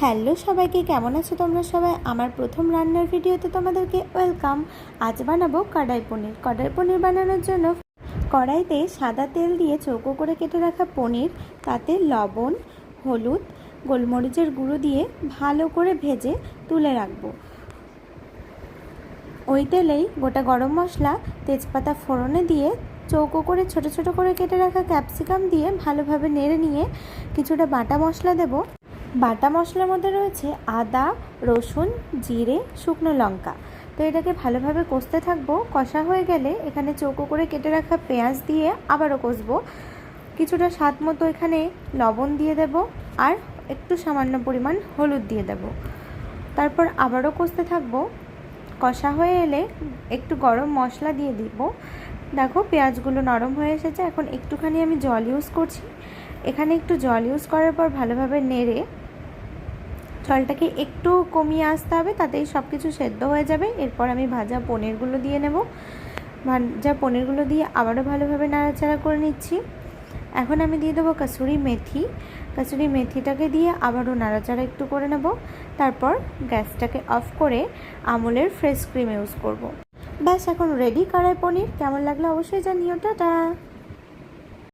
Hello সবাইকে, কেমন আছো তোমরা সবাই? আমার প্রথম রান্নার ভিডিওতে তোমাদেরকে ওয়েলকাম। আজ বানাবো কড়াই পনির। কড়াই পনির বানানোর জন্য কড়াইতে সাদা তেল দিয়ে চৌকো করে কেটে রাখা পনির, তাতে লবণ, হলুদ, গোলমরিচের গুঁড়ো দিয়ে ভালো করে ভেজে তুলে রাখবো। ওই তেলেই গোটা গরম মশলা, তেজপাতা ফোড়নে দিয়ে চৌকো করে ছোট ছোট করে কেটে রাখা ক্যাপসিকাম দিয়ে ভালোভাবে নেড়ে নিয়ে কিছুটা বাটা মশলা দেব। বাটা মশলার মধ্যে রয়েছে আদা, রসুন, জিরে, শুকনো লঙ্কা। তো এটাকে ভালোভাবে কষতে থাকবো। কষা হয়ে গেলে এখানে চৌকো করে কেটে রাখা পেঁয়াজ দিয়ে আবারও কষবো। কিছুটা স্বাদ মতো এখানে লবণ দিয়ে দেব আর একটু সামান্য পরিমাণ হলুদ দিয়ে দেব। তারপর আবারও কষতে থাকবো। কষা হয়ে এলে একটু গরম মশলা দিয়ে দিব। দেখো পেঁয়াজগুলো নরম হয়ে এসেছে। এখন একটুখানি আমি জল ইউজ করছি। এখানে একটু জল ইউজ করার পর ভালোভাবে নেড়ে জলটাকে একটু কমিয়ে আসতে হবে, তাতেই সব কিছু সেদ্ধ হয়ে যাবে। এরপর আমি ভাজা পনিরগুলো দিয়ে নেব। ভাজা পনিরগুলো দিয়ে আবারও ভালোভাবে নাড়াচাড়া করে নিচ্ছি। এখন আমি দিয়ে দেবো কাসুরি মেথি। কাসুরি মেথিটাকে দিয়ে আবারও নাড়াচাড়া একটু করে নেব। তারপর গ্যাসটাকে অফ করে আমুলের ফ্রেশ ক্রিম ইউজ করব। ব্যাস, এখন রেডি কড়াই পনির। কেমন লাগলো অবশ্যই জানিও। টাটা।